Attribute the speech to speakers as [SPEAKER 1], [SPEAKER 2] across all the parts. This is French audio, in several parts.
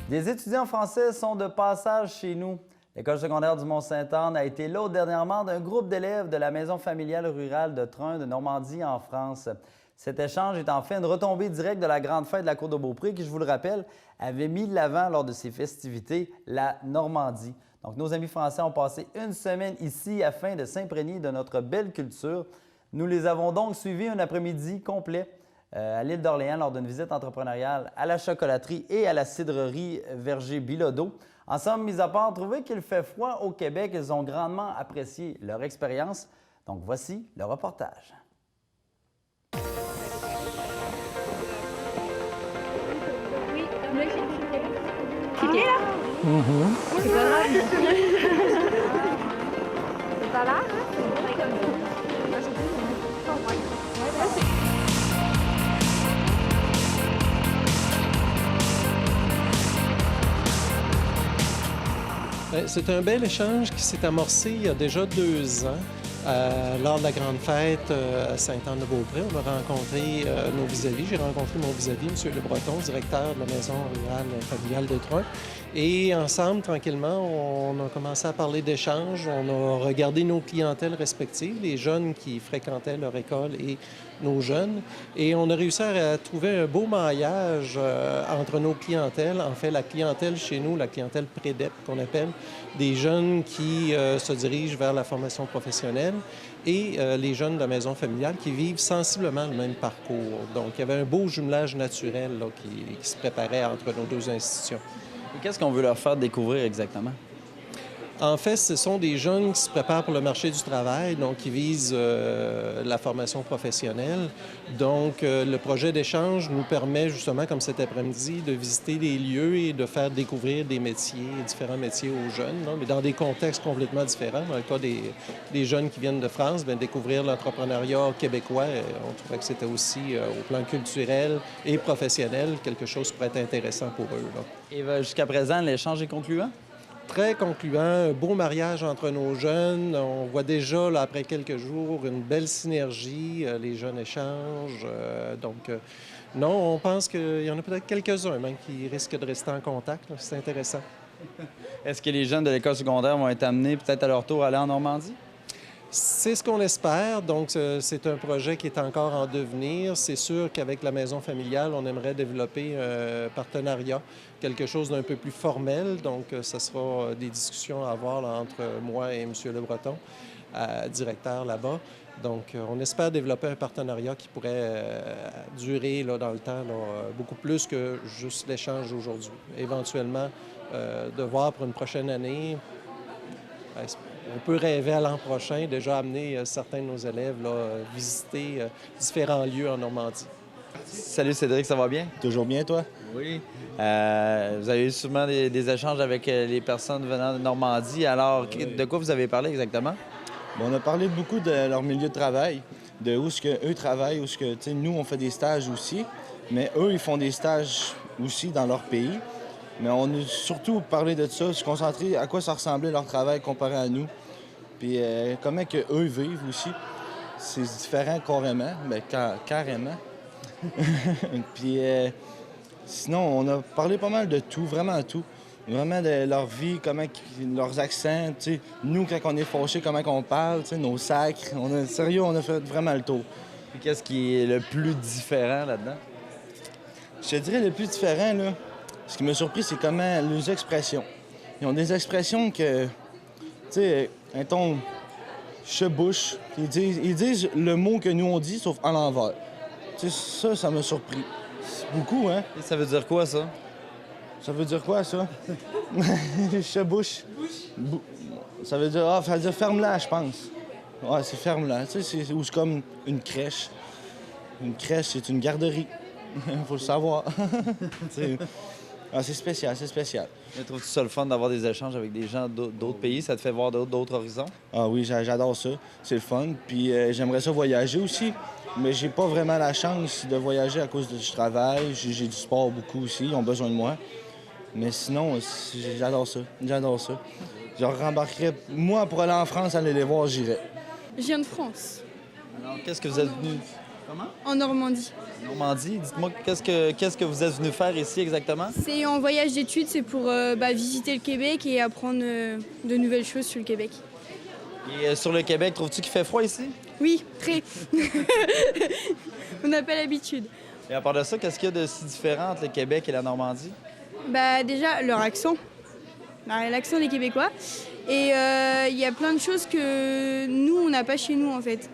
[SPEAKER 1] Des étudiants français sont de passage chez nous. L'École secondaire du Mont-Sainte-Anne a été l'hôte dernièrement d'un groupe d'élèves de la maison familiale rurale de Treun de Normandie en France. Cet échange est en fait une retombée directe de la grande fête de la Cour de Beaupré qui, je vous le rappelle, avait mis de l'avant lors de ses festivités la Normandie. Donc, nos amis français ont passé une semaine ici afin de s'imprégner de notre belle culture. Nous les avons donc suivis un après-midi complet à l'île d'Orléans lors d'une visite entrepreneuriale à la chocolaterie et à la cidrerie Verger Bilodeau. Ensemble, mis à part trouver qu'il fait froid au Québec, ils ont grandement apprécié leur expérience. Donc, voici le reportage.
[SPEAKER 2] Qui est là? C'est pas grave. C'est pas là,
[SPEAKER 3] C'est un bel échange qui s'est amorcé il y a déjà 2 ans. Lors de la grande fête à Sainte-Anne-de-Beaupré, on a rencontré nos vis-à-vis. J'ai rencontré mon vis-à-vis, M. Le Breton, directeur de la maison rurale familiale de Treun. Et ensemble, tranquillement, on a commencé à parler d'échanges. On a regardé nos clientèles respectives, les jeunes qui fréquentaient leur école et nos jeunes. Et on a réussi à trouver un beau maillage entre nos clientèles. En fait, la clientèle chez nous, la clientèle prédep qu'on appelle, des jeunes qui se dirigent vers la formation professionnelle et les jeunes de la maison familiale qui vivent sensiblement le même parcours. Donc, il y avait un beau jumelage naturel là, qui se préparait entre nos deux institutions.
[SPEAKER 1] Et qu'est-ce qu'on veut leur faire découvrir exactement?
[SPEAKER 3] En fait, ce sont des jeunes qui se préparent pour le marché du travail, donc qui visent la formation professionnelle. Donc, le projet d'échange nous permet justement, comme cet après-midi, de visiter des lieux et de faire découvrir des métiers, différents métiers aux jeunes, non? Mais dans des contextes complètement différents. Dans le cas des jeunes qui viennent de France, bien, découvrir l'entrepreneuriat québécois, on trouvait que c'était aussi, au plan culturel et professionnel, quelque chose qui pourrait être intéressant pour eux. Là.
[SPEAKER 1] Et jusqu'à présent, l'échange est concluant?
[SPEAKER 3] Très concluant, un beau mariage entre nos jeunes. On voit déjà, là, après quelques jours, une belle synergie. Les jeunes échangent. Non, on pense qu'il y en a peut-être quelques-uns même qui risquent de rester en contact. C'est intéressant.
[SPEAKER 1] Est-ce que les jeunes de l'école secondaire vont être amenés peut-être à leur tour à aller en Normandie?
[SPEAKER 3] C'est ce qu'on espère. Donc, c'est un projet qui est encore en devenir. C'est sûr qu'avec la maison familiale, on aimerait développer un partenariat, quelque chose d'un peu plus formel. Donc, ce sera des discussions à avoir là, entre moi et M. Le Breton, directeur là-bas. Donc, on espère développer un partenariat qui pourrait durer là, dans le temps beaucoup plus que juste l'échange aujourd'hui. Éventuellement, de voir pour une prochaine année. On peut rêver à l'an prochain, déjà amener certains de nos élèves là, visiter différents lieux en Normandie.
[SPEAKER 1] Salut Cédric, ça va bien?
[SPEAKER 4] Toujours bien, toi?
[SPEAKER 1] Oui. Vous avez eu sûrement des échanges avec les personnes venant de Normandie. Alors, de quoi vous avez parlé exactement?
[SPEAKER 4] Bon, on a parlé beaucoup de leur milieu de travail, de où est-ce qu'eux travaillent, où est-ce que, nous, on fait des stages aussi, mais eux, ils font des stages aussi dans leur pays. Mais on a surtout parlé de ça, se concentrer à quoi ça ressemblait leur travail comparé à nous. Puis comment que eux vivent aussi. C'est différent carrément, mais carrément. Puis sinon, on a parlé pas mal de tout, vraiment tout. Vraiment de leur vie, leurs accents, tu sais. Nous, quand on est fâchés, comment qu'on parle, tu sais, nos sacres. Sérieux, on a fait vraiment le tour.
[SPEAKER 1] Puis qu'est-ce qui est le plus différent là-dedans?
[SPEAKER 4] Je te dirais le plus différent, là, ce qui m'a surpris, c'est comment leurs expressions. Ils ont des expressions que, tu sais, un ton chebouche. Ils disent le mot que nous on dit, sauf à l'envers. Tu sais, ça m'a surpris. C'est beaucoup, hein?
[SPEAKER 1] Et ça veut dire quoi, ça?
[SPEAKER 4] Ça veut dire quoi, ça? Chebouche. Ça veut dire, ferme-la, je pense. Ouais, c'est ferme-la. Tu sais, c'est comme une crèche. Une crèche, c'est une garderie. Faut le savoir. C'est spécial, c'est spécial.
[SPEAKER 1] Mais trouves-tu ça le fun d'avoir des échanges avec des gens d'autres pays? Ça te fait voir d'autres horizons?
[SPEAKER 4] Ah oui, j'adore ça. C'est le fun. Puis j'aimerais ça voyager aussi. Mais j'ai pas vraiment la chance de voyager à cause du travail. J'ai du sport beaucoup aussi. Ils ont besoin de moi. Mais sinon, j'adore ça. J'adore ça. Je rembarquerais... Moi, pour aller en France, aller les voir, j'irais.
[SPEAKER 5] Je viens de France.
[SPEAKER 1] Alors, qu'est-ce que vous êtes venu? Comment?
[SPEAKER 5] En Normandie.
[SPEAKER 1] Normandie, dites-moi, qu'est-ce que vous êtes venu faire ici exactement?
[SPEAKER 5] C'est en voyage d'études, c'est pour visiter le Québec et apprendre de nouvelles choses sur le Québec.
[SPEAKER 1] Et sur le Québec, trouves-tu qu'il fait froid ici?
[SPEAKER 5] Oui, très. On n'a pas l'habitude.
[SPEAKER 1] Et à part de ça, qu'est-ce qu'il y a de si différent entre le Québec et la Normandie?
[SPEAKER 5] Déjà, leur accent. L'accent des Québécois. Et il y a plein de choses que nous, on n'a pas chez nous, en fait.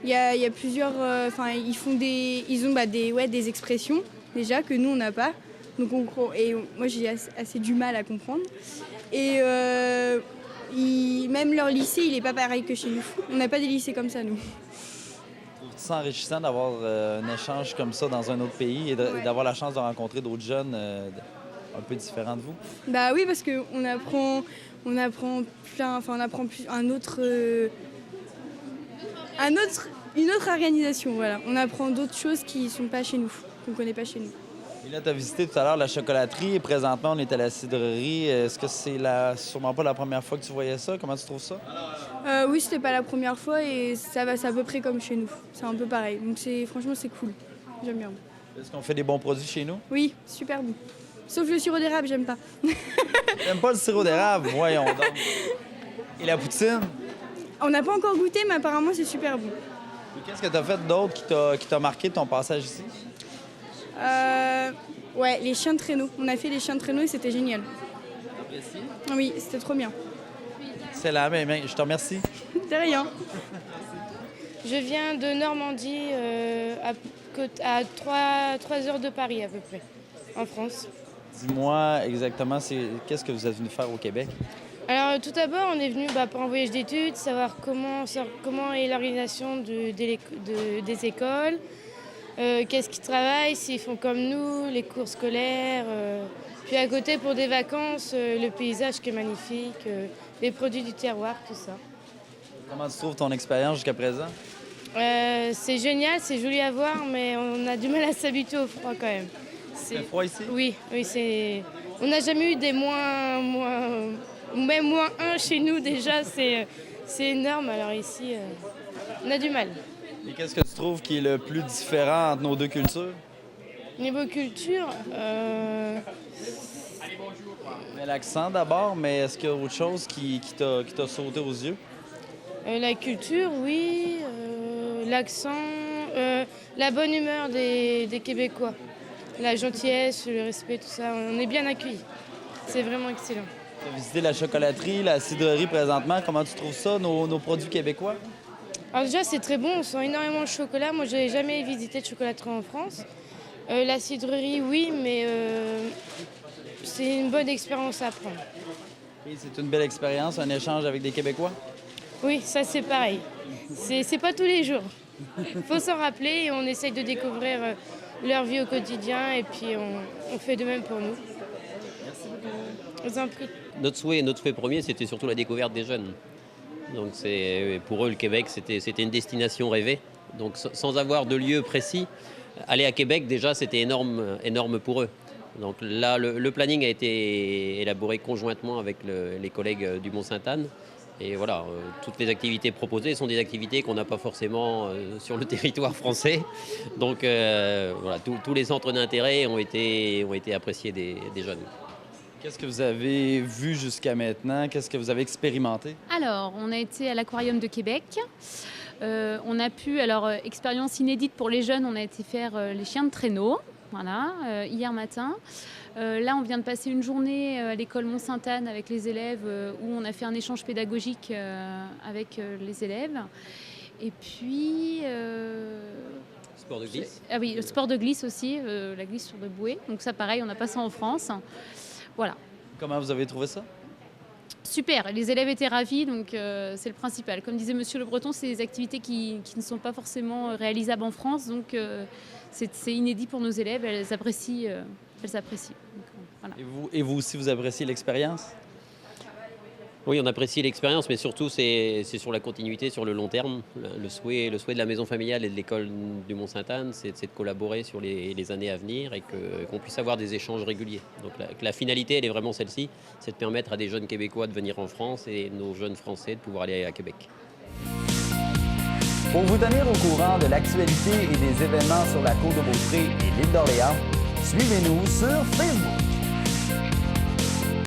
[SPEAKER 5] Il y a plusieurs... ils ont des expressions, déjà, que nous, on n'a pas. Donc, moi, j'ai assez du mal à comprendre. Et même leur lycée, il n'est pas pareil que chez nous. On n'a pas des lycées comme ça, nous.
[SPEAKER 1] Trouves-tu ça enrichissant d'avoir un échange comme ça dans un autre pays et d'avoir la chance de rencontrer d'autres jeunes un peu différents de vous?
[SPEAKER 5] Oui, parce qu'on apprend une autre organisation, voilà. On apprend d'autres choses qui ne sont pas chez nous, qu'on ne connaît pas chez nous.
[SPEAKER 1] Et là, tu as visité tout à l'heure la chocolaterie et présentement, on est à la cidrerie. Est-ce que c'est sûrement pas la première fois que tu voyais ça? Comment tu trouves ça?
[SPEAKER 5] Oui, c'était pas la première fois et c'est à peu près comme chez nous. C'est un peu pareil. Donc franchement, c'est cool. J'aime bien.
[SPEAKER 1] Est-ce qu'on fait des bons produits chez nous?
[SPEAKER 5] Oui, super bon. Sauf le sirop d'érable, j'aime pas.
[SPEAKER 1] J'aime pas le sirop d'érable, voyons donc. Et la poutine?
[SPEAKER 5] On n'a pas encore goûté, mais apparemment, c'est super bon.
[SPEAKER 1] Et qu'est-ce que tu as fait d'autre qui t'a marqué de ton passage ici?
[SPEAKER 5] Ouais, les chiens de traîneau. On a fait les chiens de traîneau et c'était génial.
[SPEAKER 1] Apprécié?
[SPEAKER 5] Oui, c'était trop bien.
[SPEAKER 1] C'est la même, je te remercie.
[SPEAKER 5] De rien.
[SPEAKER 2] Je viens de Normandie, à 3 heures de Paris à peu près, en France.
[SPEAKER 1] Dis-moi exactement, qu'est-ce que vous êtes venu faire au Québec?
[SPEAKER 2] Alors tout d'abord, on est venu pour un voyage d'études, savoir comment est l'organisation des écoles, qu'est-ce qu'ils travaillent, s'ils font comme nous, les cours scolaires. Puis à côté, pour des vacances, le paysage qui est magnifique, les produits du terroir, tout ça.
[SPEAKER 1] Comment tu trouves ton expérience jusqu'à présent?
[SPEAKER 2] C'est génial, c'est joli à voir, mais on a du mal à s'habituer au froid quand même.
[SPEAKER 1] C'est froid ici?
[SPEAKER 2] Oui, on n'a jamais eu des ou même -1 chez nous déjà, c'est énorme. Alors ici, on a du mal.
[SPEAKER 1] Et qu'est-ce que tu trouves qui est le plus différent entre nos deux cultures?
[SPEAKER 2] Niveau culture,
[SPEAKER 1] Mais l'accent d'abord, mais est-ce qu'il y a autre chose qui t'a sauté aux yeux?
[SPEAKER 2] la culture, oui, l'accent, la bonne humeur des Québécois, la gentillesse, le respect, tout ça, on est bien accueillis. C'est vraiment excellent.
[SPEAKER 1] Tu as visité la chocolaterie, la cidrerie présentement. Comment tu trouves ça, nos produits québécois?
[SPEAKER 2] Alors déjà, c'est très bon, on sent énormément le chocolat. Moi, je n'avais jamais visité de chocolaterie en France. La cidrerie, oui, mais c'est une bonne expérience à prendre.
[SPEAKER 1] Et c'est une belle expérience, un échange avec des Québécois?
[SPEAKER 2] Oui, ça c'est pareil. C'est pas tous les jours. Il faut s'en rappeler et on essaye de découvrir leur vie au quotidien et puis on fait de même pour nous.
[SPEAKER 1] Merci beaucoup.
[SPEAKER 2] Je vous en prie.
[SPEAKER 6] Notre souhait premier, c'était surtout la découverte des jeunes. Donc pour eux, le Québec, c'était une destination rêvée. Donc sans avoir de lieu précis, aller à Québec, déjà, c'était énorme pour eux. Donc là, le planning a été élaboré conjointement avec les collègues du Mont-Sainte-Anne. Et voilà, toutes les activités proposées sont des activités qu'on n'a pas forcément sur le territoire français. Donc voilà, tous les centres d'intérêt ont été appréciés des jeunes.
[SPEAKER 1] Qu'est-ce que vous avez vu jusqu'à maintenant? Qu'est-ce que vous avez expérimenté?
[SPEAKER 7] Alors, on a été à l'Aquarium de Québec. On a pu, expérience inédite pour les jeunes, on a été faire les chiens de traîneau, voilà, hier matin. Là, on vient de passer une journée à l'école Mont-Sainte-Anne avec les élèves où on a fait un échange pédagogique avec les élèves. Et puis...
[SPEAKER 6] Sport de glisse.
[SPEAKER 7] Ah oui, le sport de glisse aussi, la glisse sur de bouée. Donc ça, pareil, on n'a pas ça en France. Voilà.
[SPEAKER 1] Comment vous avez trouvé ça?
[SPEAKER 7] Super, les élèves étaient ravis, donc c'est le principal. Comme disait Monsieur Le Breton, c'est des activités qui ne sont pas forcément réalisables en France, donc c'est inédit pour nos élèves, elles apprécient. Donc, voilà.
[SPEAKER 1] Et vous aussi, vous appréciez l'expérience?
[SPEAKER 6] Oui, on apprécie l'expérience, mais surtout, c'est sur la continuité, sur le long terme. Le souhait de la maison familiale et de l'école du Mont-Sainte-Anne, c'est de collaborer sur les années à venir et qu'on puisse avoir des échanges réguliers. Donc la finalité, elle est vraiment celle-ci, c'est de permettre à des jeunes Québécois de venir en France et nos jeunes Français de pouvoir aller à Québec.
[SPEAKER 1] Pour vous tenir au courant de l'actualité et des événements sur la Côte-de-Beaupré et l'île d'Orléans, suivez-nous sur Facebook.